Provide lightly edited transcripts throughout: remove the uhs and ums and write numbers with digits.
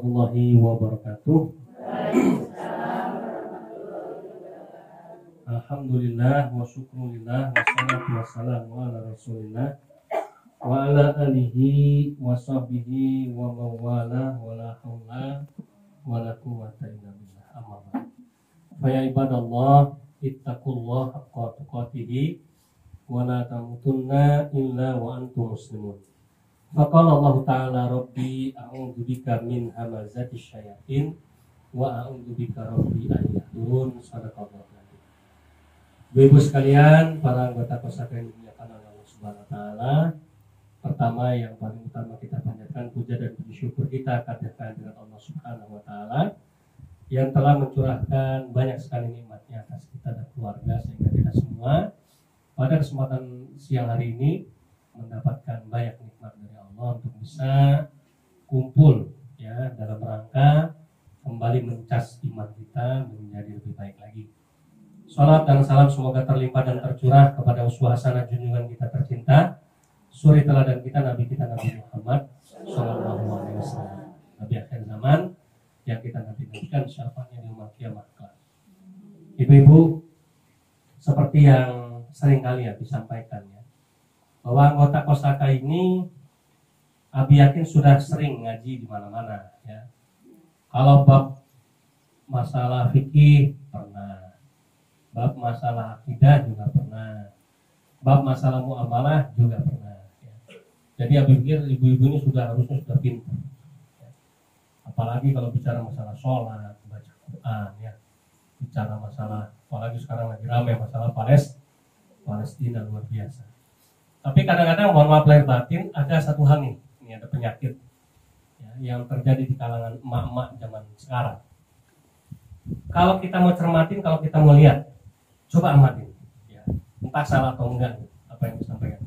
warahmatullahi wabarakatuh. Alhamdulillah wa syukrulillah wassalatu wassalamu ala rasulillah wa ala alihi wa sahbihi wa mawala wa la hawla wa la quwwata illa billah. Amma ba'd. Fa ya ibadallah ittaqullah haqqa tuqatih wa la tamutunna illa wa antum muslimun. Faqala Allah Ta'ala Rabbi a'udzu bika min hamazati syayatin wa a'udzu bika Rabbi an yahdurun. Shadaqallahu. Ibu sekalian, para anggota Kosaka yang dimuliakan oleh Allah Subhanahu wa taala. Pertama, yang paling utama kita panjatkan puja dan puji syukur kita kehadiran dengan Allah Subhanahu wa taala yang telah mencurahkan banyak sekali nikmatnya atas kita dan keluarga sehingga kita semua pada kesempatan siang hari ini mendapatkan banyak nikmat dari Allah untuk bisa kumpul ya dalam rangka kembali mencas iman kita menjadi lebih baik lagi. Salat dan salam semoga terlimpah dan tercurah kepada uswah hasanah junjungan kita tercinta, suri teladan kita Nabi Muhammad sallallahu alaihi wasallam, Nabi akhir zaman yang kita nantikan syafaatnya di yaumul qiyamah. Ibu-ibu, seperti yang sering kali ya disampaikan ya, bahwa anggota Kosaka ini Abi yakin sudah sering ngaji di mana-mana ya. Kalau bab masalah fikih pernah, bab masalah akidah juga pernah, bab masalah muamalah juga pernah ya. Jadi Abi pikir ibu-ibu ini harusnya sudah pintar ya. Apalagi kalau bicara masalah sholat, baca Quran ya, bicara masalah, apalagi sekarang lagi ramai masalah Palestina luar biasa. Tapi kadang-kadang mohon maaf lahir batin ada satu hal nih, ini ada penyakit ya, yang terjadi di kalangan emak-emak zaman sekarang. Kalau kita mau cermatin, kalau kita mau lihat, coba amatin ya, entah salah atau enggak apa yang disampaikan.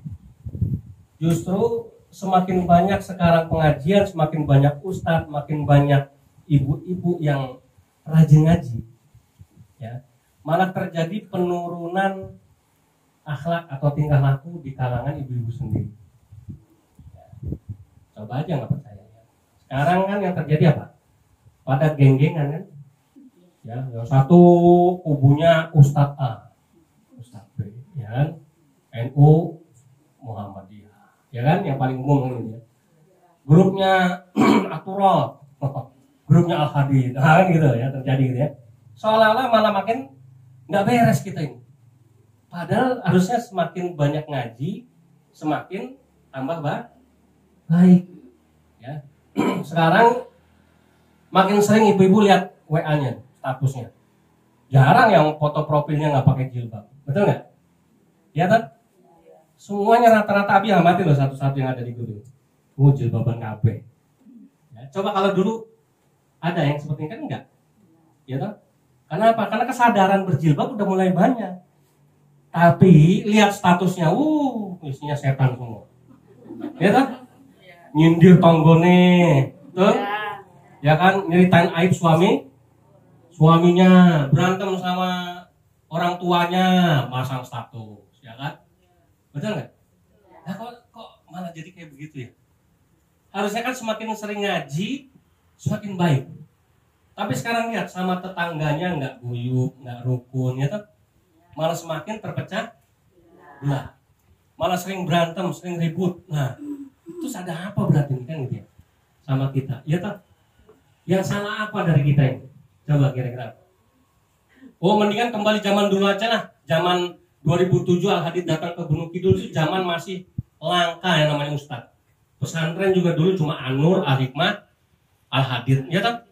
Justru semakin banyak sekarang pengajian, semakin banyak ustadz, semakin banyak ibu-ibu yang rajin ngaji ya, malah terjadi penurunan akhlak atau tingkah laku di kalangan ibu-ibu sendiri ya. Coba aja nggak percaya ya. Sekarang kan yang terjadi apa? Pada geng-gengan kan ya, yang satu kubunya Ustadz A, Ustadz B, ya kan, NU Muhammadiyah, ya kan, yang paling umum ini ya. Grupnya Aturot, grupnya Al-Hadid, kan gitu ya, terjadi gitu ya. Seolah-olah malah makin nggak beres kita ini. Padahal harusnya semakin banyak ngaji, semakin tambah baik, ya. Sekarang makin sering ibu-ibu lihat WA-nya, statusnya. Jarang yang foto profilnya nggak pakai jilbab, betul nggak? Ya kan? Semuanya rata-rata Abi amati loh satu-satu yang ada di grup. Jilbaban kabeh. Ya, coba kalau dulu ada yang seperti ini kan enggak? Ya kan? Karena apa? Karena kesadaran berjilbab udah mulai banyak. Tapi lihat statusnya, isinya setan semua. Ya kan? Nyindir tonggone, tuh. Ya kan? Nyeritain aib suaminya, berantem sama orang tuanya, masang status, ya kan? Betul nggak? Nah, kok malah jadi kayak begitu ya? Harusnya kan semakin sering ngaji, semakin baik. Tapi sekarang lihat sama tetangganya nggak guyup, nggak rukun, ya kan? Malah semakin terpecah belah. Malah sering berantem, sering ribut. Nah, terus ada apa berarti kan gitu ya? Sama kita, ya kan? Yang salah apa dari kita ini? Coba kira-kira. Mendingan kembali zaman dulu aja lah. Zaman 2007 Al-Hadid datang ke Gunung Kidul itu zaman masih langka yang namanya ustadz. Pesantren juga dulu cuma An-Nur, Al-Hikmah, Al-Hadid. Ya kan?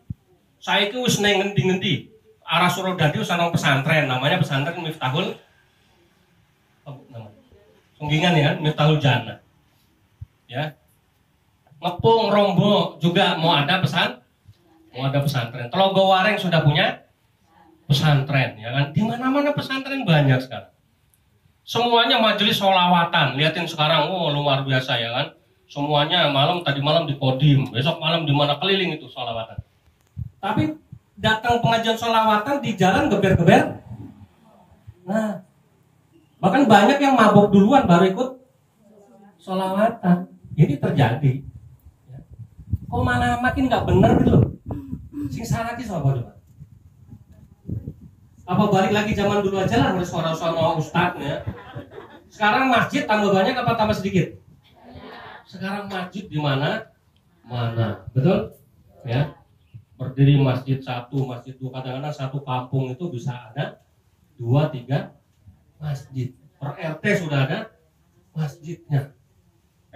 Saya itu wis neng ngendi-ngendi. Arah Surodadi wis ana pesantren, namanya pesantren Miftahul Sunggingan ya, Miftahul Jannah. Ya. Ngepung Rombo juga mau ada pesantren. Telogowareng sudah punya pesantren, ya kan? Di mana-mana pesantren banyak sekarang. Semuanya majelis sholawatan. Lihatin sekarang, luar biasa ya kan? Semuanya tadi malam di Kodim, besok malam di mana keliling itu sholawatan. Tapi datang pengajian sholawatan di jalan geber-geber. Nah, bahkan banyak yang mabok duluan baru ikut sholawatan. Ini terjadi. Kok malah makin nggak benar gitu loh. Sing salah ki sapa coba? Apa balik lagi zaman dulu aja lah harus suara-suara ustadznya. Sekarang masjid tambah banyak apa tambah sedikit? Sekarang masjid di mana? Mana? Betul? Ya. Berdiri masjid satu, masjid dua, kadang-kadang satu kampung itu bisa ada 2-3 masjid. Per RT sudah ada masjidnya.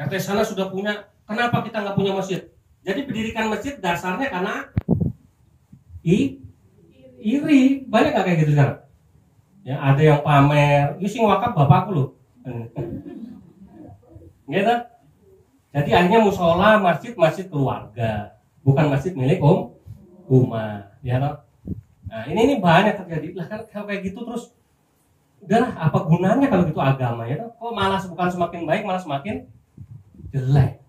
RT sana sudah punya. Kenapa kita nggak punya masjid? Jadi pendirikan masjid dasarnya karena iri. Banyak gak kayak gitu sekarang? Ya, ada yang pamer, ini sing wakaf bapakku loh. Gitu. Jadi akhirnya musola, masjid keluarga, bukan masjid milik umat, ya toh. Nah, ini banyak terjadi. Lah kan kalau kayak gitu terus udahlah, apa gunanya kalau gitu agama, ya toh? Kok malah bukan semakin baik, malah semakin jelek.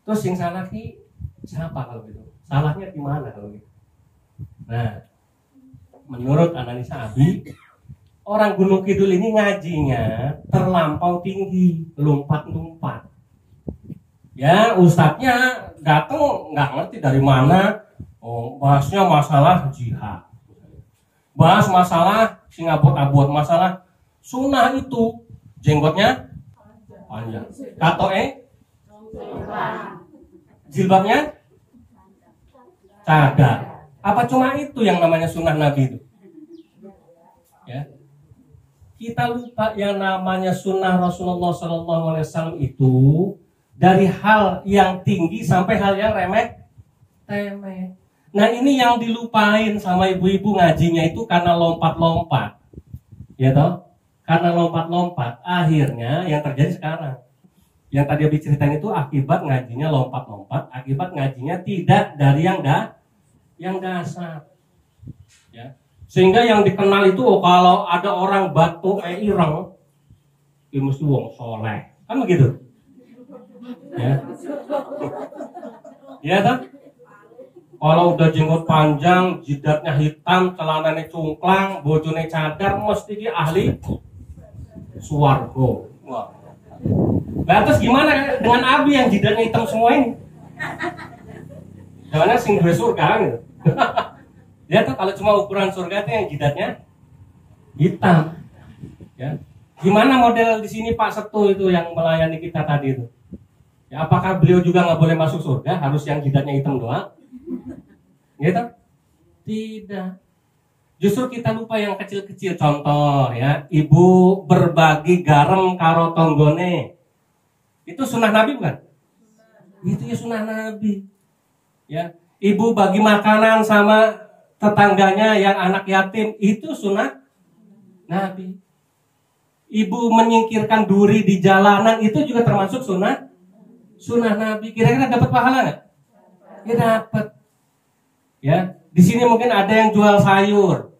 Terus yang salah ki siapa kalau gitu? Salahnya di mana kalau gitu? Nah, menurut analisa Abi, orang Gunung Kidul ini ngajinya terlampau tinggi, lompat-lompat. Ya, ustadznya datang nggak ngerti dari mana. Oh, bahasnya masalah jihad, bahas masalah Singapura, masalah sunnah itu jenggotnya panjang, katoe jilbabnya cadar. Apa cuma itu yang namanya sunnah Nabi itu? Ya. Kita lupa yang namanya sunnah Rasulullah SAW itu dari hal yang tinggi sampai hal yang remeh-temeh. Nah ini yang dilupain sama ibu-ibu ngajinya itu karena lompat-lompat, ya toh? Karena lompat-lompat, akhirnya yang terjadi sekarang. Yang tadi Abi ceritain itu akibat ngajinya lompat-lompat, akibat ngajinya tidak dari yang dasar, ya. Sehingga yang dikenal itu kalau ada orang batu ireng, itu mesti wong soleh, kan begitu, ya, ya kan? Kalau udah jenggot panjang, jidatnya hitam, celananya cungklang, bojone cadar, mesti dia ahli swargo. Wah. Nah terus gimana dengan Abi yang jidatnya hitam semua ini? Jangan sing duwe surga gitu. Ya tuh kalau cuma ukuran surga itu yang jidatnya hitam. Ya. Gimana model di sini Pak Setu itu yang melayani kita tadi itu? Ya, apakah beliau juga nggak boleh masuk surga? Harus yang jidatnya hitam doang? Gitu? Tidak. Justru kita lupa yang kecil-kecil. Contoh ya, ibu berbagi garam karo tonggone. Itu sunnah Nabi bukan? Itu ya sunnah Nabi. Ya, ibu bagi makanan sama tetangganya yang anak yatim, itu sunnah Nabi. Ibu menyingkirkan duri di jalanan, itu juga termasuk sunnah Nabi. Kira-kira dapat pahala nggak? Ya dapat. Ya, di sini mungkin ada yang jual sayur,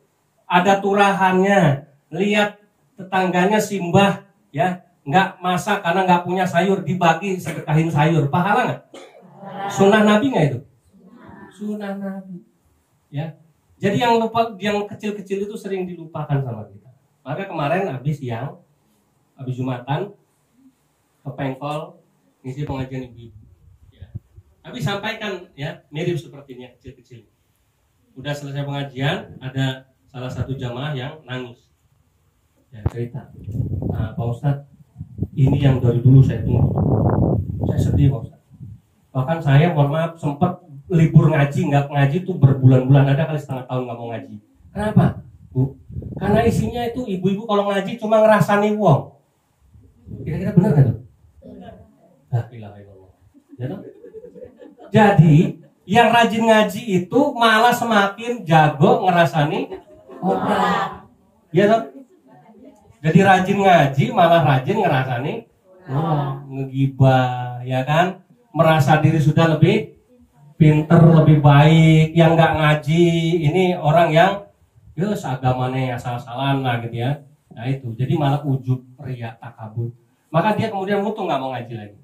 ada turahannya, lihat tetangganya simbah, ya nggak masak karena nggak punya sayur, dibagi sedekahin sayur, pahala nggak? Sunnah Nabi nggak itu? Sunnah Nabi. Ya, jadi yang kecil-kecil itu sering dilupakan sama kita. Maka kemarin habis Jumatan ke Pengkol ngisi pengajian ibu-ibu. Ya. Tapi sampaikan ya mirip seperti ini kecil-kecil. Udah selesai pengajian, ada salah satu jamaah yang nangis. Ya cerita, nah, Pak Ustadz, ini yang dari dulu saya tunggu. Saya sedih Pak Ustadz. Bahkan saya mohon maaf sempat libur ngaji, nggak ngaji tuh berbulan-bulan, ada kali setengah tahun nggak mau ngaji. Kenapa? Bu, karena isinya itu ibu-ibu kalau ngaji cuma ngerasani wong. Kira-kira benar nggak tuh? La ilaha illallah. Jadi yang rajin ngaji itu malah semakin jago ngerasani orang. Iya toh? Jadi rajin ngaji malah rajin ngerasani ngegibah, ya kan? Merasa diri sudah lebih pinter, lebih baik. Yang nggak ngaji ini orang yang agamanya asal-asalan lah gitu ya. Nah itu, jadi malah ujub, riya, takabur. Maka dia kemudian mutu nggak mau ngaji lagi.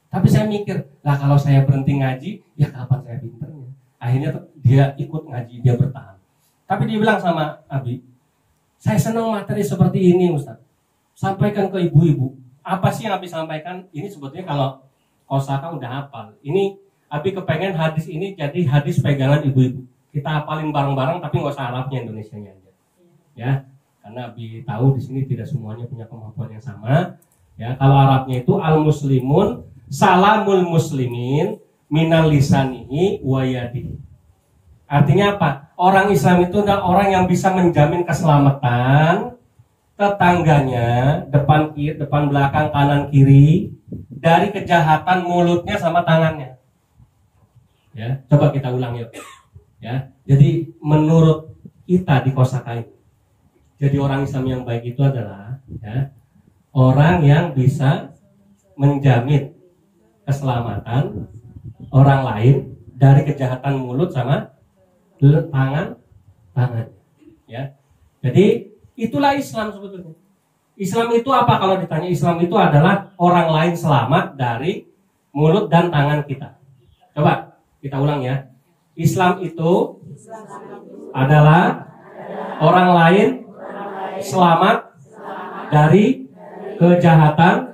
Tapi saya mikir, lah kalau saya berhenti ngaji, ya kapan saya pinternya? Akhirnya dia ikut ngaji, dia bertahan. Tapi dia bilang sama Abi, saya senang materi seperti ini Ustaz. Sampaikan ke ibu-ibu. Apa sih yang Abi sampaikan? Ini sebetulnya kalau kosaka udah hafal. Ini Abi kepengen hadis ini jadi hadis pegangan ibu-ibu. Kita hafalin bareng-bareng tapi nggak usah Arabnya, Indonesianya aja. Ya, karena Abi tahu di sini tidak semuanya punya kemampuan yang sama. Ya, kalau Arabnya itu al-muslimun salamul muslimin minal lisanihi wa yadihi. Artinya apa? Orang Islam itu adalah orang yang bisa menjamin keselamatan tetangganya, depan kiri, depan belakang, kanan kiri, dari kejahatan mulutnya sama tangannya. Ya, coba kita ulang yuk. Ya, jadi menurut kita di kosakata ini, jadi orang Islam yang baik itu adalah ya, orang yang bisa menjamin keselamatan orang lain dari kejahatan mulut sama tangan. Ya, jadi itulah Islam sebetulnya. Islam itu apa kalau ditanya? Islam itu adalah orang lain selamat dari mulut dan tangan kita. Coba kita ulang ya. Islam itu adalah orang lain selamat dari kejahatan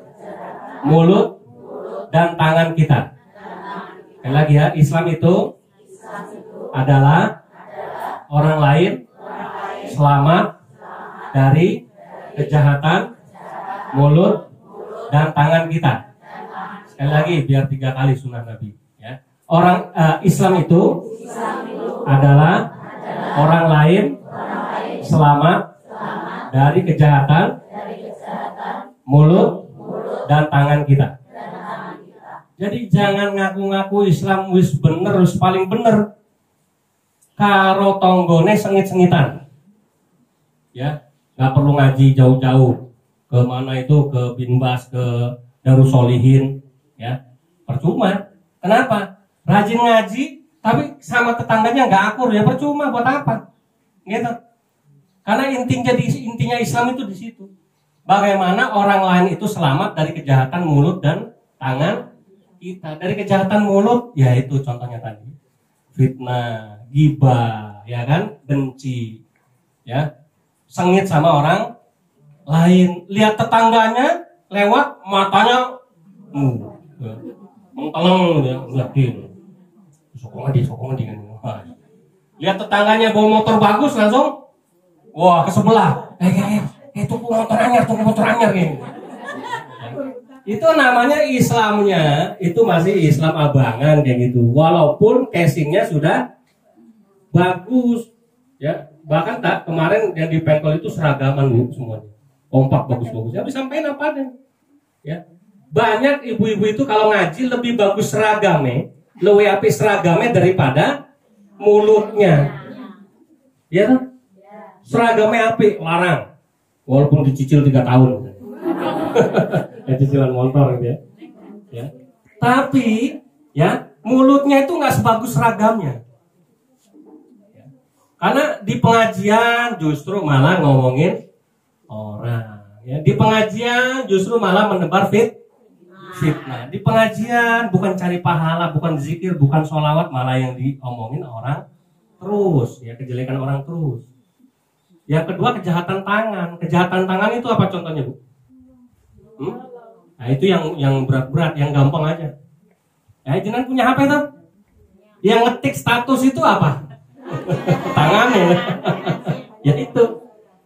mulut dan tangan kita. Sekali lagi ya, Islam itu adalah orang lain selamat dari kejahatan mulut dan tangan kita. Sekali lagi biar 3 kali sunnah Nabi ya. Orang Islam itu adalah orang lain selamat dari kejahatan mulut dan tangan kita. Jadi jangan ngaku-ngaku Islam wis bener, wis paling bener. Karo tonggone sengit-sengitan. Ya, nggak perlu ngaji jauh-jauh ke mana itu, ke Binbas, ke Darussolihin, ya percuma. Kenapa? Rajin ngaji tapi sama tetangganya nggak akur, ya percuma, buat apa? Gitu. Karena intinya Islam itu di situ. Bagaimana orang lain itu selamat dari kejahatan mulut dan tangan kita. Dari kejahatan mulut, yaitu contohnya tadi fitnah, ghibah, ya kan, benci, ya, sengit sama orang lain. Lihat tetangganya lewat, matanya mengkeleng, ya, ngeliatin, sokong aja kan. Lihat tetangganya bawa motor bagus, langsung wah ke sebelah, tunggu motor anyar gitu. Itu namanya Islamnya itu masih Islam abangan kayak gitu. Walaupun casingnya sudah bagus, ya. Bahkan kemarin yang di Pengkol itu seragaman semuanya, kompak bagus-bagus. Ya bisa sampein apa deh, ya. Banyak ibu-ibu itu kalau ngaji lebih bagus seragamnya, lebih apik seragamnya daripada mulutnya, ya kan? Seragamnya apik, larang, walaupun dicicil 3 tahun. Cicilan motor gitu ya. Tapi ya mulutnya itu nggak sebagus seragamnya. Ya. Karena di pengajian justru malah ngomongin orang. Ya. Di pengajian justru malah menebar fitnah. Di pengajian bukan cari pahala, bukan zikir, bukan sholawat, malah yang diomongin orang terus. Ya, kejelekan orang terus. Yang kedua kejahatan tangan. Kejahatan tangan itu apa contohnya, Bu? Nah itu yang berat-berat, yang gampang aja. Ya jenengan punya HP tuh? Yang ngetik status itu apa? Tangannya. Ya itu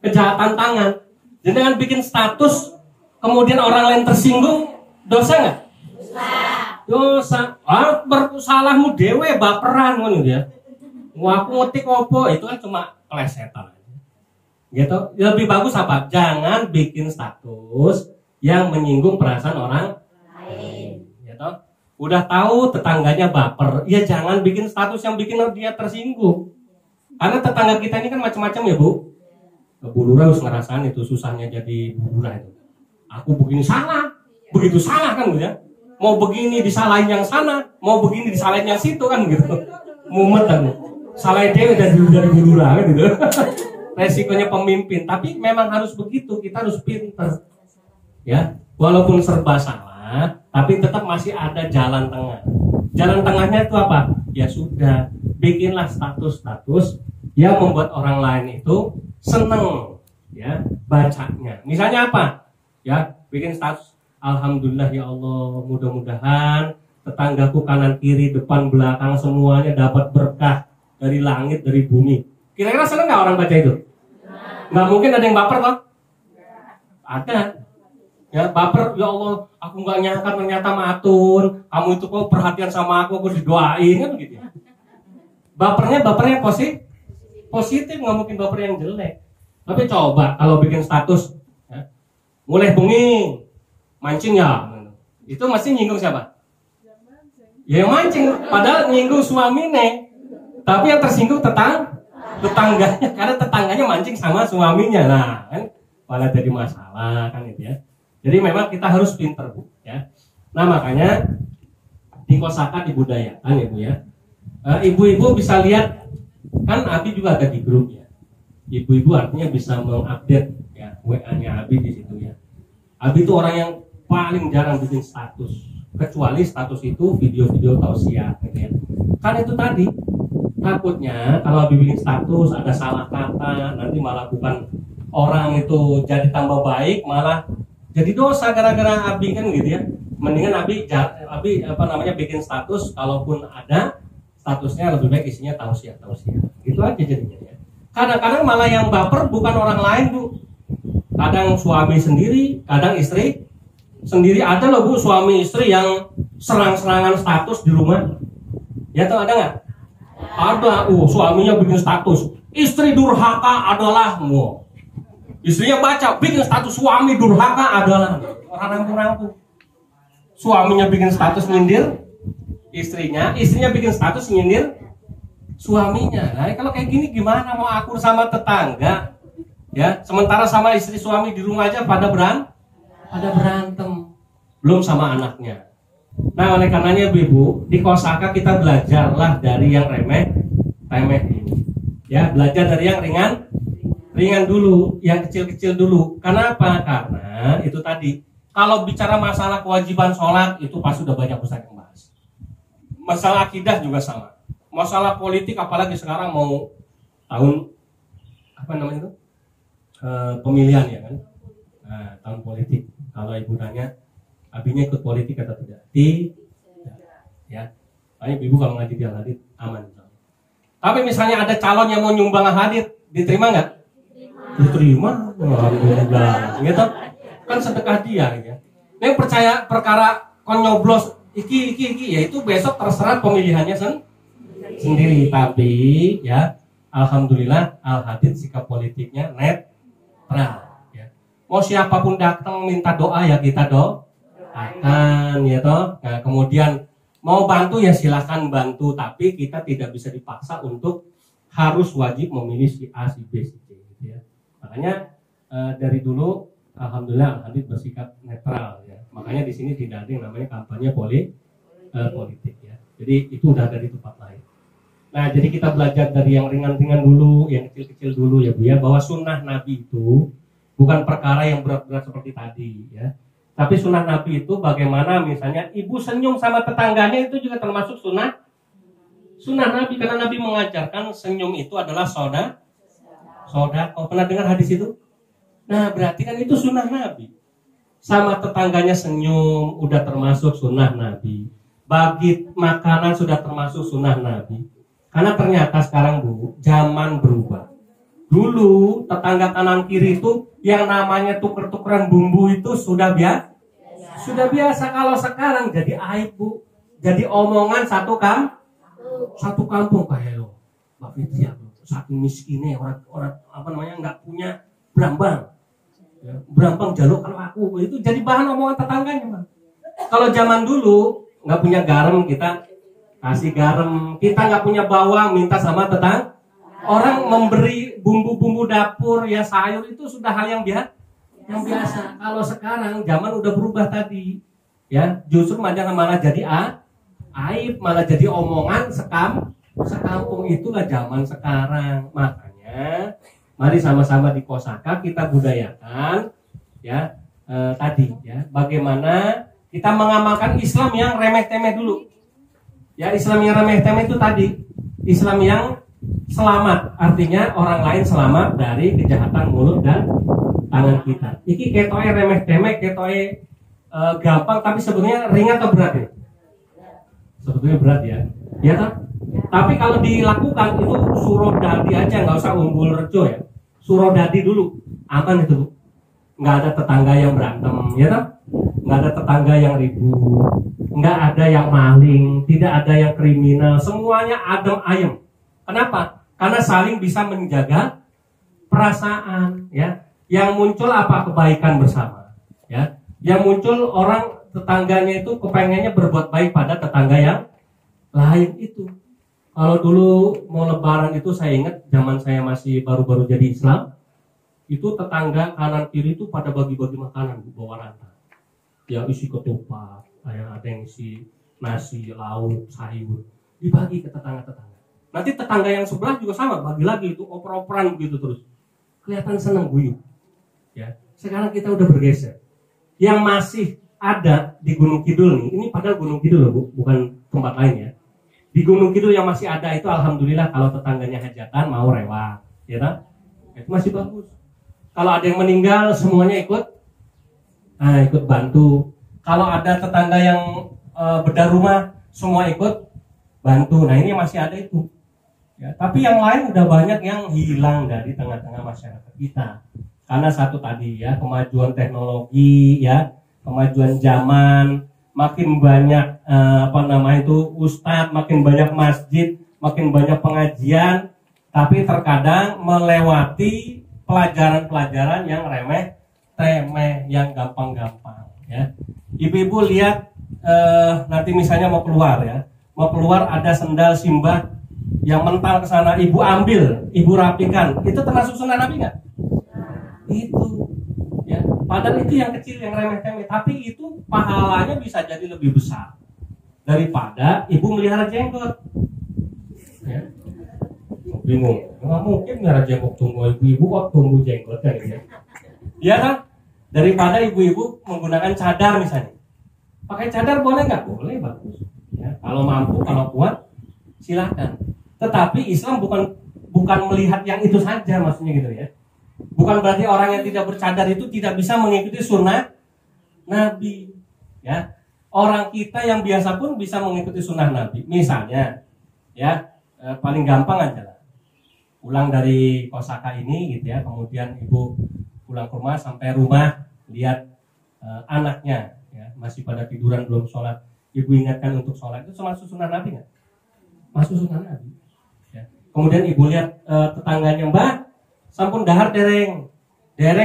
kejahatan tangan. Jenengan bikin status, kemudian orang lain tersinggung, dosa nggak? Dosa. Salahmu dewe baperan kan gitu ya. Wah aku ngetik opo, itu kan cuma kelesetan. Gitu. Lebih bagus apa? Jangan bikin status yang menyinggung perasaan orang lain, gitu. Udah tahu tetangganya baper, ya jangan bikin status yang bikin dia tersinggung. Karena tetangga kita ini kan macam-macam ya, Bu. Bu Lura harus ngerasain itu susahnya jadi Bu Lura itu. Aku begini salah, begitu salah kan gitu ya. Mau begini disalahin yang sana, mau begini disalahin yang situ kan gitu. Mumet kan. Salah dewe dari Bu Lura kan gitu. Resikonya pemimpin, tapi memang harus begitu, kita harus pintar. Ya, walaupun serba salah, tapi tetap masih ada jalan tengah. Jalan tengahnya itu apa? Ya sudah, bikinlah status-status yang membuat orang lain itu seneng, ya, bacanya. Misalnya apa? Ya, bikin status, alhamdulillah ya Allah, mudah-mudahan tetanggaku kanan kiri depan belakang semuanya dapat berkah dari langit dari bumi. Kira-kira seneng nggak orang baca itu? Nggak mungkin ada yang baper toh? Ada. Ya baper, ya Allah, aku nggak nyangka ternyata matun, kamu itu kok perhatian sama aku didoain kan begitu. Bapernya positif, nggak mungkin baper yang jelek. Tapi coba kalau bikin status, ya, mulai bengi, mancing ya, itu masih nyinggung siapa? Ya yang mancing, padahal nyinggung suaminya, tapi yang tersinggung tetangganya, karena tetangganya mancing sama suaminya, nah kan malah jadi masalah kan itu ya. Jadi memang kita harus pinter Bu ya. Nah makanya di kosakata dibudayakan ya Bu ya. Ibu-ibu bisa lihat kan Abi juga ada di grup ya. Ibu-ibu artinya bisa mengupdate ya WA-nya Abi di situ ya. Abi itu orang yang paling jarang bikin status, kecuali status itu video-video tausiah gitu ya. Kan itu tadi takutnya kalau Abi bikin status ada salah kata, nanti malah bukan orang itu jadi tambah baik, malah jadi dosa gara-gara Abi kan gitu ya. Mendingan Abi bikin status, kalaupun ada statusnya lebih baik isinya tausiah. Gitu aja jadinya ya. Kadang-kadang malah yang baper bukan orang lain Bu. Kadang suami sendiri, kadang istri sendiri. Ada loh Bu suami istri yang serang-serangan status di rumah. Ya tuh ada nggak? Ada. Suaminya bikin status, istri durhaka adalah istrinya baca bikin status suami durhaka adalah orang rampung-rampung. Suaminya bikin status nyindir istrinya bikin status nyindir suaminya. Nah kalau kayak gini gimana mau akur sama tetangga? Ya, sementara sama istri suami di rumah aja pada berantem, belum sama anaknya. Nah oleh karenanya Ibu, di kosaka kita belajarlah dari yang remeh ini. Ya, belajar dari yang ringan dulu, yang kecil-kecil dulu. Kenapa? Karena itu tadi, kalau bicara masalah kewajiban sholat itu pasti sudah banyak ustaz yang bahas. Masalah akidah juga sama. Masalah politik apalagi sekarang mau tahun pemilihan ya kan. Nah, tahun politik. Kalau ibu tanya, abinya ikut politik atau tidak? Ya. Makanya ibu kalau ngaji di Al-Hadid aman. Tapi misalnya ada calon yang mau nyumbang Al-Hadid, diterima nggak? Diterima, alhamdulillah. Gitu kan sedekah dia ya. Yang percaya perkara kon nyoblos iki ya itu besok terserah pemilihannya sendiri. Tapi ya alhamdulillah Al-Hadid sikap politiknya netral ya. Mau siapapun datang minta doa ya kita doakan ya toh. Nah, kemudian mau bantu ya silakan bantu, tapi kita tidak bisa dipaksa untuk harus wajib memilih si A, si B, si C gitu ya. Makanya dari dulu alhamdulillah Al-Hadid bersikap netral ya. Makanya di sini tidak ada yang namanya kampanye politik ya. Jadi itu udah ada di tempat lain. Nah, jadi kita belajar dari yang ringan-ringan dulu, yang kecil-kecil dulu ya Bu ya, bahwa sunnah Nabi itu bukan perkara yang berat-berat seperti tadi ya. Tapi sunnah Nabi itu bagaimana misalnya ibu senyum sama tetangganya itu juga termasuk sunnah Nabi, karena Nabi mengajarkan senyum itu adalah soda. Kau pernah dengar hadis itu? Nah berarti kan itu sunnah Nabi. Sama tetangganya senyum udah termasuk sunnah Nabi. Bagi makanan sudah termasuk sunnah Nabi. Karena ternyata sekarang Bu, zaman berubah. Dulu tetangga kanan kiri itu yang namanya tuker-tukeran bumbu itu sudah biasa. Kalau sekarang jadi aib Bu, jadi omongan satu kampung kayak lo, Mbak Fitria, saking miskinnya orang nggak punya berambang, ya, berambang jaluk kalau aku itu jadi bahan omongan tetangganya Bang. Kalau zaman dulu nggak punya garam kita kasih garam, kita nggak punya bawang minta sama tetangga. Orang memberi bumbu-bumbu dapur ya sayur itu sudah hal yang biasa. Kalau sekarang zaman udah berubah tadi, ya justru malah jadi aib, malah jadi omongan sekampung. Itulah zaman sekarang. Makanya mari sama-sama di kosaka kita budayakan ya tadi ya bagaimana kita mengamalkan Islam yang remeh-temeh dulu. Ya Islam yang remeh-temeh itu tadi Islam yang selamat, artinya orang lain selamat dari kejahatan mulut dan tangan kita. Iki ketoe remeh temeh, ketoe gampang, tapi sebenarnya ringan atau berat ya? Sebetulnya berat ya. Ya kan? Tapi kalau dilakukan itu Surodadi aja, nggak usah Umbul Rejo ya. Surodadi dulu, aman itu Bu. Nggak ada tetangga yang berantem, ya kan? Nggak ada tetangga yang ribut, nggak ada yang maling, tidak ada yang kriminal, semuanya adem ayem. Kenapa? Karena saling bisa menjaga perasaan, ya. Yang muncul apa? Kebaikan bersama, ya. Yang muncul orang tetangganya itu kepengennya berbuat baik pada tetangga yang lain itu. Kalau dulu mau lebaran itu saya ingat zaman saya masih baru-baru jadi Islam, itu tetangga kanan kiri itu pada bagi-bagi makanan bawa rantai. Ya isi ketupat, ada yang isi nasi, lauk, sayur, dibagi ke tetangga-tetangga. Nanti tetangga yang sebelah juga sama, bagi lagi itu oper-operan begitu terus. Kelihatan senang guyup. Ya, sekarang kita udah bergeser. Yang masih ada di Gunung Kidul nih, ini padahal Gunung Kidul loh, Bu, bukan tempat lain ya. Di Gunung Kidul yang masih ada itu alhamdulillah kalau tetangganya hajatan mau rewat, ya kan? Itu masih bagus. Kalau ada yang meninggal semuanya ikut bantu. Kalau ada tetangga yang bedah rumah semua ikut bantu. Nah ini masih ada itu. Ya, tapi yang lain udah banyak yang hilang dari tengah-tengah masyarakat kita. Karena satu tadi ya, kemajuan teknologi ya, kemajuan zaman, makin banyak ustadz, makin banyak masjid, makin banyak pengajian, tapi terkadang melewati pelajaran-pelajaran yang remeh temeh, yang gampang-gampang ya. Ibu-ibu lihat nanti misalnya mau keluar ada sendal Simbah yang mental ke sana, ibu ambil, ibu rapikan, itu termasuk sunnah Nabi nggak? Itu ya, padahal itu yang kecil, yang remeh-temeh, tapi itu pahalanya bisa jadi lebih besar daripada ibu melihara jenggot. Ya. Bingung, nggak mungkin melihara jenggot tunggu ibu-ibu kok tunggu jenggot kan gitu ya. Iya kan? Daripada ibu-ibu menggunakan cadar misalnya. Pakai cadar boleh nggak? Boleh, bagus. Ya, kalau mampu, kalau kuat, silakan. Tetapi Islam bukan melihat yang itu saja, maksudnya gitu ya. Bukan berarti orang yang tidak bercadar itu tidak bisa mengikuti sunnah Nabi. Ya, orang kita yang biasa pun bisa mengikuti sunnah Nabi. Misalnya, ya paling gampang aja lah. Pulang dari Kosaka ini, gitu ya. Kemudian ibu pulang ke rumah, sampai rumah lihat anaknya, ya, masih pada tiduran belum sholat. Ibu ingatkan untuk sholat, itu termasuk sunnah Nabi nggak? Masuk sunnah Nabi. Ya. Kemudian ibu lihat tetangganya, Mbak, sampun dahar dereng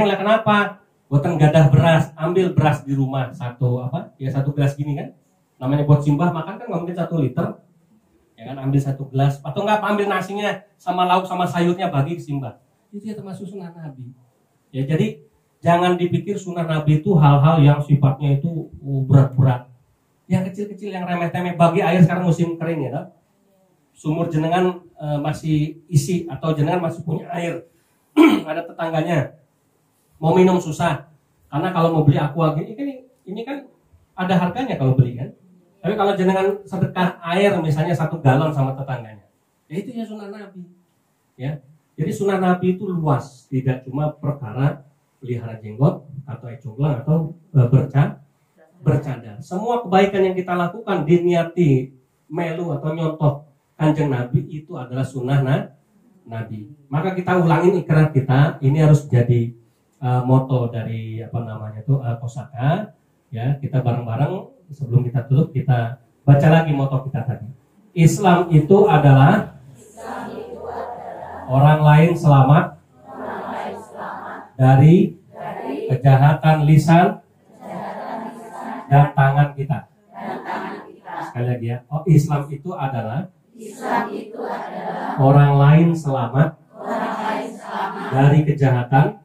lah, kenapa? Buatan gadah beras, ambil beras di rumah satu gelas gini kan, namanya buat Simbah makan kan nggak mungkin 1 liter, ya kan, ambil 1 gelas, atau nggak ambil nasinya sama lauk sama sayurnya bagi ke Simbah, itu ya termasuk sunnah Nabi. Ya jadi jangan dipikir sunnah Nabi itu hal-hal yang sifatnya itu berat-berat, yang kecil-kecil, yang remeh-temeh. Bagi air sekarang musim kering ya, kan? Sumur jenengan masih isi atau jenengan masih punya air. Ada tetangganya mau minum susah, karena kalau mau beli aqua ini kan ada harganya kalau beli kan. Tapi kalau jenengan sedekah air misalnya 1 galon sama tetangganya, ya itu ya sunnah Nabi. Ya, jadi sunnah Nabi itu luas, tidak cuma perkara pelihara jenggot atau econglang atau bercadar. Semua kebaikan yang kita lakukan diniati melu atau nyontoh Kanjeng Nabi itu adalah sunnah Nabi. Maka kita ulangin ikrar kita, ini harus jadi moto dari Kosaka. Ya, kita bareng-bareng sebelum kita tutup kita baca lagi moto kita tadi. Islam itu adalah orang lain selamat dari kejahatan lisan dan tangan kita. Sekali lagi ya. Islam itu adalah orang lain selamat dari kejahatan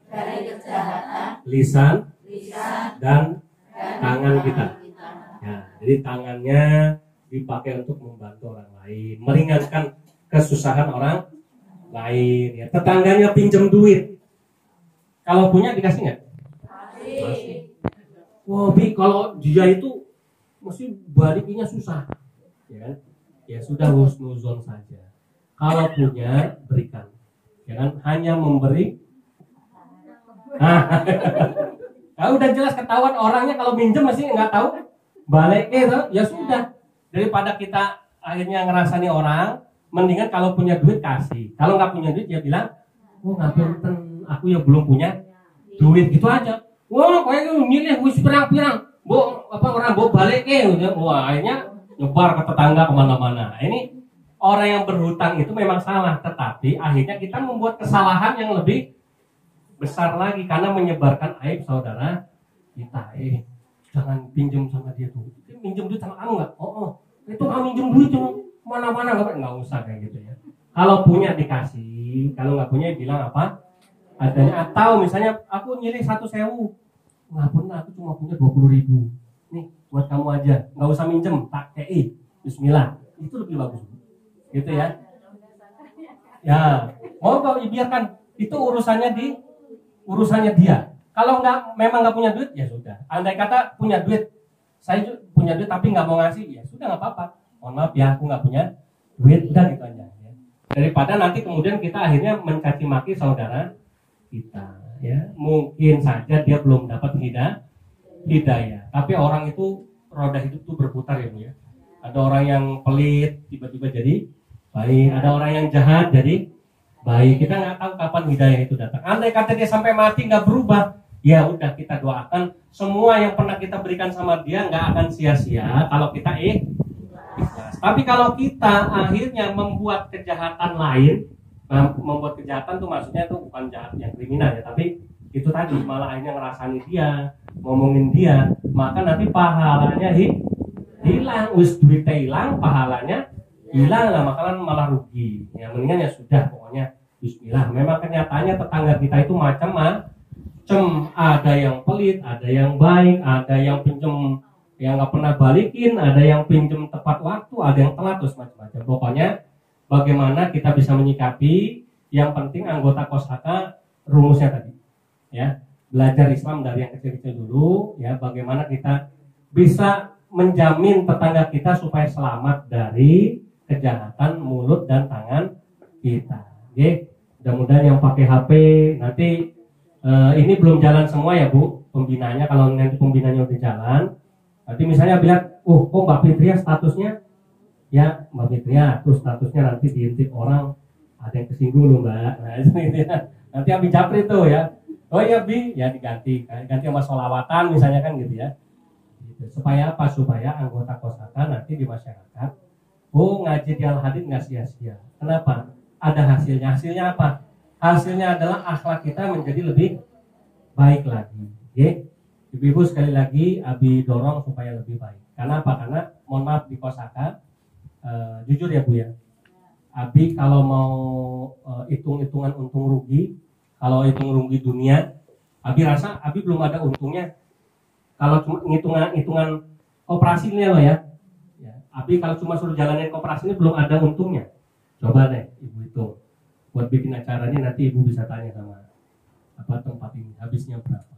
lisan dan tangan kita. Ya, jadi tangannya dipakai untuk membantu orang lain, meringankan kesusahan orang lain. Ya. Tetangganya pinjam duit, kalau punya dikasih nggak? Kasih. Wah, kalau dia itu mesti balikinnya susah, ya kan? Ya sudah, husnuzon saja. Kalau punya berikan, ya kan? Hanya memberi. Udah jelas ketahuan orangnya kalau minjem masih nggak tahu baliknya, ya sudah. Daripada kita akhirnya ngerasani orang, mendingan kalau punya duit kasih. Kalau nggak punya duit ya bilang, oh ngapunten, aku ya belum punya duit, gitu aja. Wah, kayaknya nyilih wis pirang-pirang. Orang balik wah akhirnya nyebar ke tetangga kemana-mana. Ini orang yang berhutang itu memang salah, tetapi akhirnya kita membuat kesalahan yang lebih besar lagi karena menyebarkan aib saudara kita. Jangan pinjam sama dia tuh. Pinjam duit sama kamu nggak? Oh, itu kamu minjem duit cuma mana-mana nggak usah kayak gitu ya. Kalau punya dikasih, kalau nggak punya bilang apa adanya. Atau misalnya aku nyilih 1.000. Nggak pernah, aku cuma punya 20.000. Nih buat kamu aja, nggak usah minjem, tak kei. Bismillah, itu lebih bagus, gitu ya. Ya, mau kau biarkan itu urusannya dia. Kalau memang nggak punya duit, ya sudah. Andai kata punya duit, saya punya duit tapi nggak mau ngasih, ya sudah nggak apa-apa. Mohon maaf ya, aku nggak punya duit, udah gitu aja. Ya. Daripada nanti kemudian kita akhirnya mencaci maki saudara kita. Ya, mungkin saja dia belum dapat hidayah. Tapi orang itu roda hidup tuh berputar ya Bu ya. Ada orang yang pelit tiba-tiba jadi baik, ada orang yang jahat jadi baik. Kita nggak tahu kapan hidayah itu datang. Andai kata dia sampai mati nggak berubah, ya udah kita doakan semua yang pernah kita berikan sama dia nggak akan sia-sia kalau kita ikhlas. Tapi kalau kita akhirnya membuat kejahatan lain, membuat kejahatan tuh maksudnya tuh bukan jahat yang kriminal ya, tapi itu tadi malah akhirnya ngerasani dia, ngomongin dia, maka nanti pahalanya hilang, duitnya hilang, pahalanya hilang lah, maka malah rugi. Ya mendingan ya sudah pokoknya bismillah. Memang kenyataannya tetangga kita itu macam-macam, ada yang pelit, ada yang baik, ada yang pinjam yang nggak pernah balikin, ada yang pinjam tepat waktu, ada yang telat, terus macam-macam. Pokoknya bagaimana kita bisa menyikapi, yang penting anggota Kosaka rumusnya tadi ya, belajar Islam dari yang kecil-kecil dulu ya, bagaimana kita bisa menjamin tetangga kita supaya selamat dari kejahatan mulut dan tangan kita. Oke, mudah-mudahan yang pakai HP nanti ini belum jalan semua ya Bu pembinanya. Kalau nanti pembinanya udah jalan, nanti misalnya bilang, kok Mbak Fitria statusnya ya Mbak Fitria, terus statusnya nanti diintip orang ada yang kesinggung loh Mbak. Nah itu ya. Nanti Abi Japri tuh ya, oh iya Bi, ya ganti sama sholawatan misalnya kan gitu ya. Supaya apa? Supaya anggota Kosaka nanti di masyarakat, ngaji di Al-Hadid nggak sia-sia. Kenapa? Ada hasilnya. Hasilnya apa? Hasilnya adalah akhlak kita menjadi lebih baik lagi. Oke? Ibu-ibu sekali lagi Abi dorong supaya lebih baik. Karena apa? Karena mohon maaf di Kosaka, jujur ya Bu ya, Abi kalau mau hitung-hitungan untung rugi, kalau hitung rugi dunia, Abi rasa Abi belum ada untungnya. Kalau cuma hitungan operasi ini loh ya, Abi kalau cuma suruh jalanin operasi ini belum ada untungnya. Coba deh Ibu hitung, buat bikin acara ini nanti Ibu bisa tanya sama tempat ini habisnya berapa,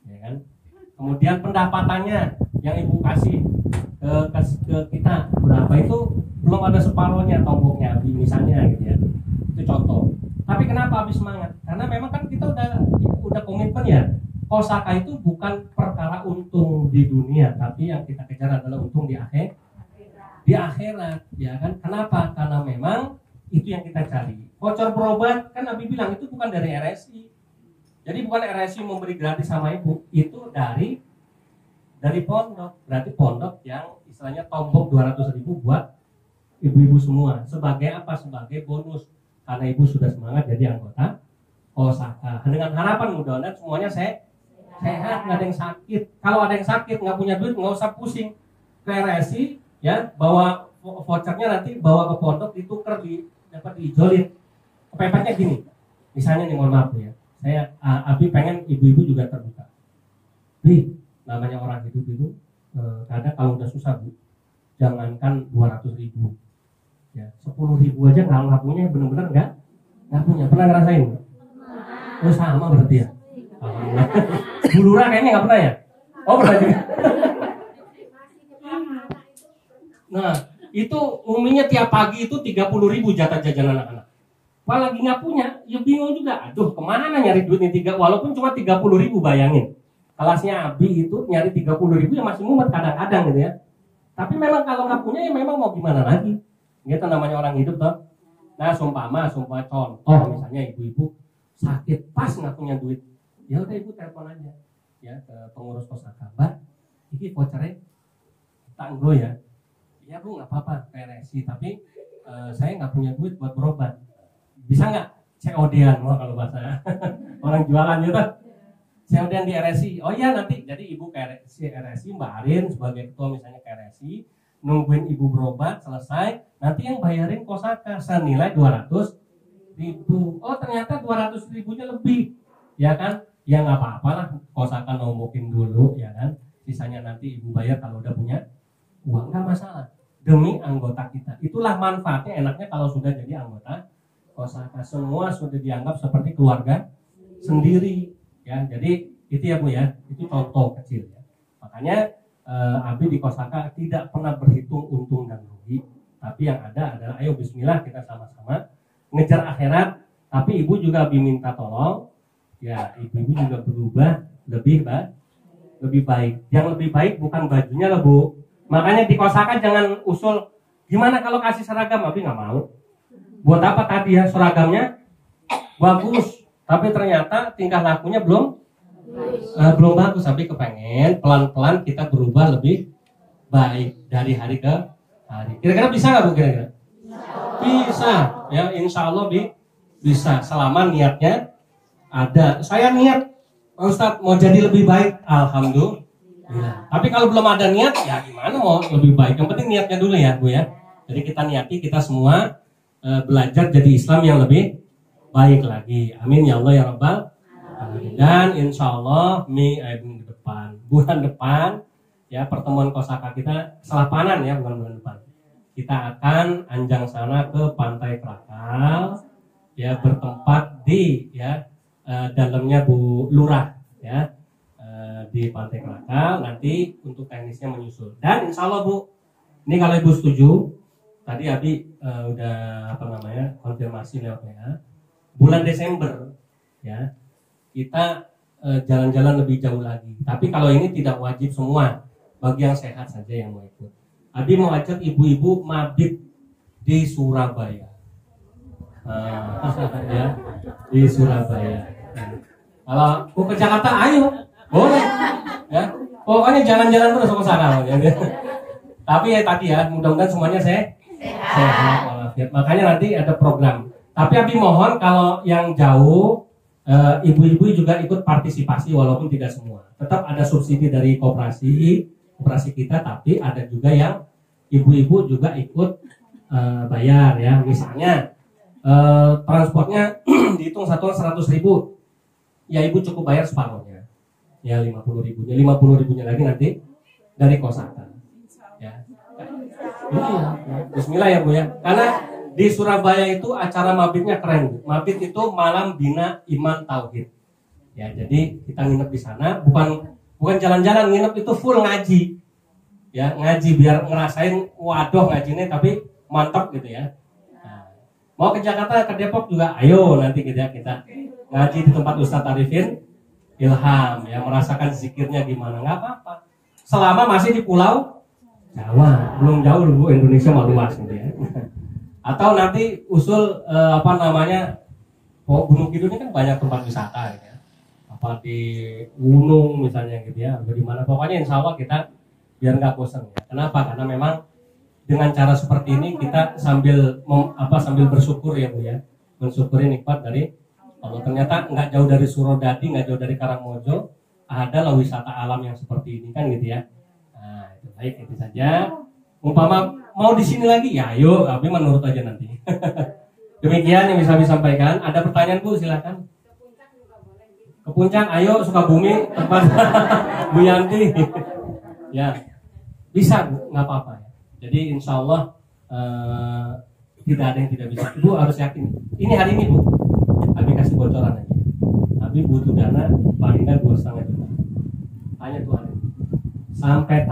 ya kan? Kemudian pendapatannya yang Ibu kasih ke kita berapa, itu belum ada separohnya tomboknya Abi misalnya gitu ya. Itu contoh. Tapi kenapa Abi semangat? Karena memang kan kita udah komitmen ya. Kosaka itu bukan perkara untung di dunia, tapi yang kita kejar adalah untung di akhirat, ya kan? Kenapa? Karena memang itu yang kita cari. Voucher berobat kan Nabi bilang itu bukan dari RSI. Jadi bukan RSI memberi gratis sama Ibu, itu dari pondok. Berarti pondok yang istilahnya tombok 200.000 buat ibu-ibu semua. Sebagai apa? Sebagai bonus. Karena Ibu sudah semangat jadi anggota Kosaka. Dengan harapan mudah-mudahan semuanya sehat, nggak ada yang sakit. Kalau ada yang sakit nggak punya duit, nggak usah pusing ke RSI ya, bawa vouchernya nanti bawa ke pondok ditukar, dapat diijolin. Kepepetnya gini, misalnya nih mohon maaf ya, saya Abi pengen ibu-ibu juga terbuka. Namanya orang hidup itu kadang kalau udah susah Bu, jangankan 200.000 ya, 10.000 aja nggak punya, benar-benar nggak punya. Pernah ngerasain? Oh sama berarti ya. Bu Lura kayaknya nggak pernah ya? Oh pernah juga. Nah itu umumnya tiap pagi itu 30.000 jatah jajan anak-anak. Kalau lagi nggak punya, ya bingung juga. Aduh kemana nyari duit nih walaupun cuma 30.000, bayangin. Kelasnya Abi itu nyari 30.000 ya masih mumet kadang-kadang gitu ya. Tapi memang kalau nggak punya ya memang mau gimana lagi. Gitu namanya orang hidup toh. Nah, sumpah contoh misalnya ibu-ibu sakit pas nggak punya duit, ya udah ibu telepon aja ya ke pengurus kosaka, Mbak, ini vouchernya tanggo ya. Iya bu, nggak apa-apa, PRSI, tapi saya nggak punya duit buat berobat. Bisa nggak COD-an, kalau bahasa orang jualan gitu. COD-an di RSI. Oh iya nanti, jadi ibu ke RSI, Mbak Arin sebagai ketua misalnya ke RSI, nungguin ibu berobat selesai, nanti yang bayarin kosaka senilai 200.000. Oh ternyata 200.000-nya lebih, ya kan? Ya nggak apa-apa lah, kosaka nombokin dulu, ya kan? Sisanya nanti ibu bayar kalau udah punya uang, nggak masalah. Demi anggota kita. Itulah manfaatnya enaknya kalau sudah jadi anggota kosaka. Semua sudah dianggap seperti keluarga sendiri, ya. Jadi itu ya bu ya, itu contoh kecil ya. Makanya Abi di kosaka tidak pernah berhitung untung dan rugi, tapi yang ada adalah ayo bismillah kita sama-sama ngejar akhirat. Tapi ibu juga minta tolong ya, ibu juga berubah lebih baik. Yang lebih baik bukan bajunya lah bu. Makanya di kosaka jangan usul gimana kalau kasih seragam, Abi nggak mau. Buat apa tadi ya, seragamnya bagus tapi ternyata tingkah lakunya belum bagus. Tapi kepengen pelan-pelan kita berubah lebih baik dari hari ke hari. Kira-kira bisa nggak bu? Kira-kira bisa ya, insya Allah bisa selama niatnya ada. Saya niat Pak Ustadz mau jadi lebih baik, alhamdulillah. Tapi kalau belum ada niat ya gimana mau lebih baik. Yang penting niatnya dulu ya bu ya. Jadi kita niati, kita semua belajar jadi Islam yang lebih baik lagi. Amin ya Allah ya Rabbal alamin. Dan insya Allah bulan depan ya, pertemuan kosaka kita selapanan ya, bulan depan kita akan anjang sana ke Pantai Krakal ya, bertempat di ya dalamnya Bu Lurah ya, di Pantai Krakal. Nanti untuk teknisnya menyusul. Dan insya Allah bu, ini kalau ibu setuju, tadi Abi udah konfirmasi lewat WA, bulan Desember ya kita jalan-jalan lebih jauh lagi. Tapi kalau ini tidak wajib semua, bagi yang sehat saja yang mau ikut. Abi mau ajak ibu-ibu mabit di Surabaya. Ya, di Surabaya. Kalau mau ke Jakarta ayo, boleh. Ya, pokoknya jalan-jalan terus ke sana. Ya. Tapi ya tadi ya, mudah-mudahan semuanya sehat walafiat. Makanya nanti ada program. Tapi Abi mohon kalau yang jauh, ibu-ibu juga ikut partisipasi walaupun tidak semua. Tetap ada subsidi dari koperasi kita, tapi ada juga yang ibu-ibu juga ikut bayar ya. Misalnya transportnya dihitung satuan 100.000, ya ibu cukup bayar separuhnya ya, 50.000-nya. 50.000-nya lagi nanti dari kosaka ya. Bismillah ya bu ya. Karena di Surabaya itu acara mabitnya keren. Mabit itu malam bina iman tauhid ya. Jadi kita nginep di sana, bukan jalan-jalan, nginep itu full ngaji ya, ngaji biar ngerasain waduh ngajinya tapi mantap gitu ya. Mau ke Jakarta, ke Depok juga, ayo nanti kita ngaji di tempat Ustadz Arifin Ilham ya, merasakan zikirnya gimana, nggak apa-apa. Selama masih di Pulau Jawa, belum jauh dulu, Indonesia mah luas gitu ya. Atau nanti usul Gunung Kidul ini kan banyak tempat wisata gitu ya. Apa di gunung misalnya gitu ya, bagaimana. Pokoknya insya Allah kita biar nggak bosan ya. Kenapa? Karena memang dengan cara seperti ini kita sambil bersyukur ya bu ya, mensyukuri nikmat dari Allah. Ternyata nggak jauh dari Surodadi, nggak jauh dari Karangmojo, ada loh wisata alam yang seperti ini kan gitu ya. Nah itu baik, itu saja. Umpama mau di sini lagi ya ayo, tapi menurut aja nanti. Demikian yang bisa disampaikan. Ada pertanyaan bu, silakan. Ke puncak ayo, Sukabumi tempat Bu Yanti. Ya bisa bu, nggak apa-apa ya. Jadi insya Allah tidak ada yang tidak bisa. Ibu harus yakin. Ini hari ini bu, Abi kasih bocoran aja. Abi butuh dana paling nggak 2,5 juta. Hanya tuh hari. Sampai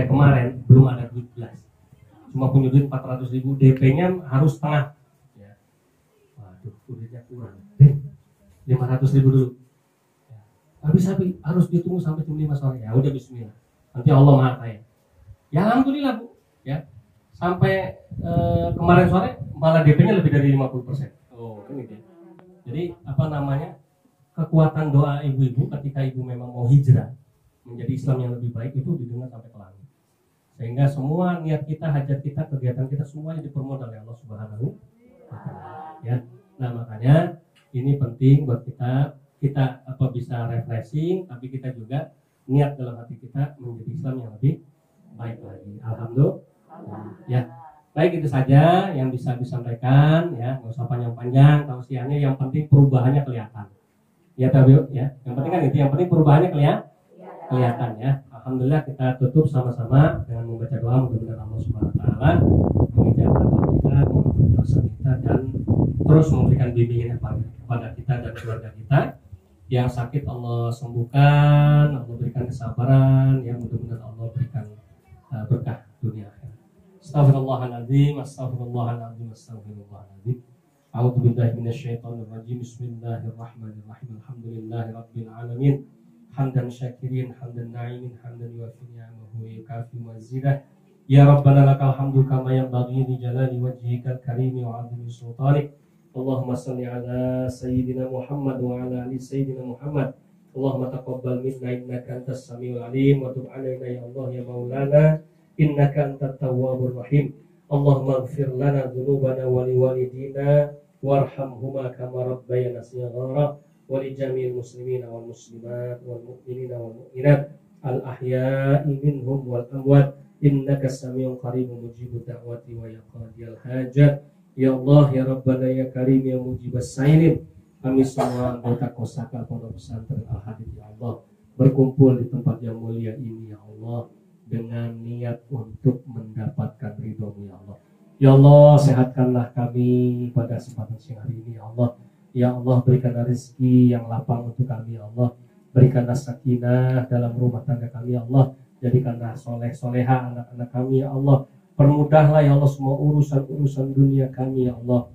kemarin belum ada duit belas. Cuma punya duit 400.000. DP-nya harus setengah. Ya. Waduh, duitnya kurang. 500.000 dulu. Ya. Habis harus ditunggu sampai jam 5 sore. Ya udah bismillah. Nanti Allah Maha Kaya. Ya alhamdulillah Bu, ya. Sampai kemarin sore malah DP-nya lebih dari 50%. Oh, kan gitu ya. Jadi apa namanya? Kekuatan doa ibu-ibu ketika ibu memang mau hijrah menjadi Islam yang lebih baik itu didengar sampai ke langit. Sehingga semua niat kita, hajat kita, kegiatan kita semuanya dipermudah oleh Allah Subhanahu wa taala. Ya. Nah, makanya ini penting buat kita apa bisa refreshing, tapi kita juga niat dalam hati kita menjadi Islam yang lebih baik lagi. Alhamdulillah. Ya. Baik, itu saja yang bisa disampaikan ya, nggak usah panjang-panjang tausiahnya, yang penting perubahannya kelihatan. Ya tahu ya, yang penting kan itu, yang penting perubahannya kelihatan ya. Alhamdulillah, kita tutup sama-sama dengan membaca doa, mudah-mudahan Allah Subhanahu wa taala mengijaabah doa kita, mengampuni dosa kita, dan terus memberikan bimbingan kepada kita dan keluarga kita. Yang sakit Allah sembuhkan, Allah berikan kesabaran, yang mudah-mudahan Allah berikan berkah dunia akhirat. Astaghfirullahaladzim, astaghfirullahaladzim, astaghfirullahaladzim. A'udzu billahi minasyaitonir rajim. Bismillahirrahmanirrahim. Alhamdulillahi rabbil alamin. Hamdan syakirin, hamdan na'imin, hamdan yuwafi ni'amahu wa yukafi mazidah. Ya Rabbana lakal hamdu kama yanbaghi li jalali wajhikal karimi wa 'azimi sultanik. Allahumma shalli ala sayyidina Muhammad wa ala ali sayyidina Muhammad. Allahumma taqabbal minna innaka antas samiul alim wa tub 'alaina ya Allah ya maulana innaka antat tawwabur rahim. Allahumma ighfir lana dhunubana wa liwalidina warhamhuma kama rabbayana shighara wa li jami'il muslimina wal muslimat wal mu'minina wal mu'minat al ahya'i minhum wal amwat innaka samiun qaribun mujibud da'wati wa ya qadiyal hajat. Ya Allah ya Rabbana ya Karim ya mujibas sailin. Kami semua anggota Kosaka Pondok Pesantren Al Hadid ya Allah berkumpul di tempat yang mulia ini ya Allah dengan niat untuk mendapatkan ridho-Mu ya Allah. Ya Allah, sehatkanlah kami pada kesempatan siang hari ini ya Allah. Ya Allah, berikanlah rezeki yang lapang untuk kami ya Allah. Berikanlah sakinah dalam rumah tangga kami ya Allah. Jadikanlah soleh-soleha anak-anak kami ya Allah. Permudahlah ya Allah semua urusan-urusan dunia kami ya Allah.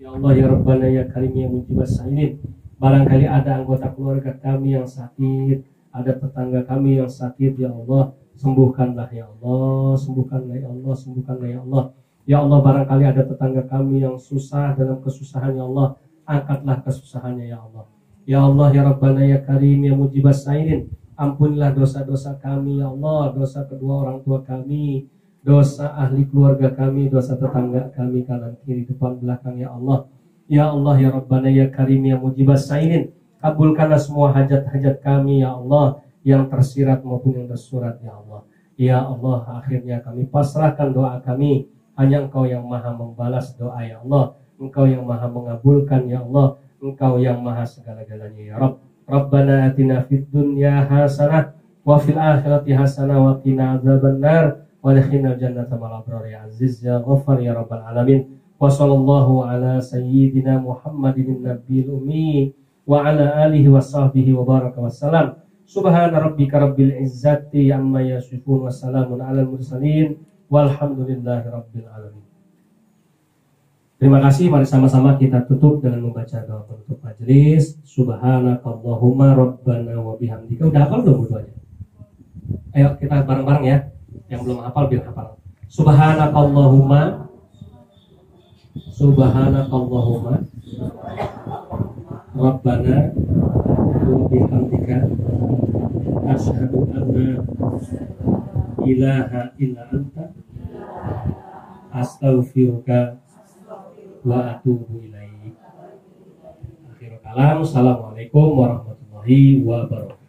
Ya Allah ya Rabbana ya Karim ya Mujibas Sailin. Barangkali ada anggota keluarga kami yang sakit, ada tetangga kami yang sakit ya Allah. Sembuhkanlah ya Allah, sembuhkanlah ya Allah, sembuhkanlah ya Allah. Ya Allah, barangkali ada tetangga kami yang susah dalam kesusahan ya Allah, angkatlah kesusahannya ya Allah. Ya Allah ya Rabbana ya Karim ya Mujibas Sailin. Ampunilah dosa-dosa kami ya Allah, dosa kedua orang tua kami, dosa ahli keluarga kami, dosa tetangga kami kanan kiri depan belakang ya Allah. Ya Allah ya Rabbana ya Karim ya Mujibas Sailin. Kabulkanlah semua hajat-hajat kami ya Allah, yang tersirat maupun yang tersurat ya Allah. Ya Allah, akhirnya kami pasrahkan doa kami. Hanya Engkau yang maha membalas doa ya Allah. Engkau yang maha mengabulkan ya Allah. Engkau yang maha segala-galanya ya Rabb. Rabbana atina fid dunya hasanah wa fil akhirati hasanah wa qina adzabannar wa adkhilnal jannata ma'al abrar ya aziz ya ghaffar ya rabbal alamin. Wa sallallahu ala sayyidina Muhammadin nabiyil ummi wa ala alihi wa sahbihi wa baraka wassalam. Subhana rabbika rabbil izzati amma yasifun wa salamun alal mursalin walhamdulillahi rabbil alamin. Terima kasih, mari sama-sama kita tutup dengan membaca doa penutup majelis. Subhanakallahumma rabbana wa bihamdika. Udah hafal belum doanya? Ayo kita bareng-bareng ya. Yang belum hafal biar hafal. Subhanakallahumma rabbana wa bihamdika asyhadu anna ilaha illa anta astaghfiruka wa atubu ilaik. Akhirul kalam. Assalamualaikum warahmatullahi wabarakatuh.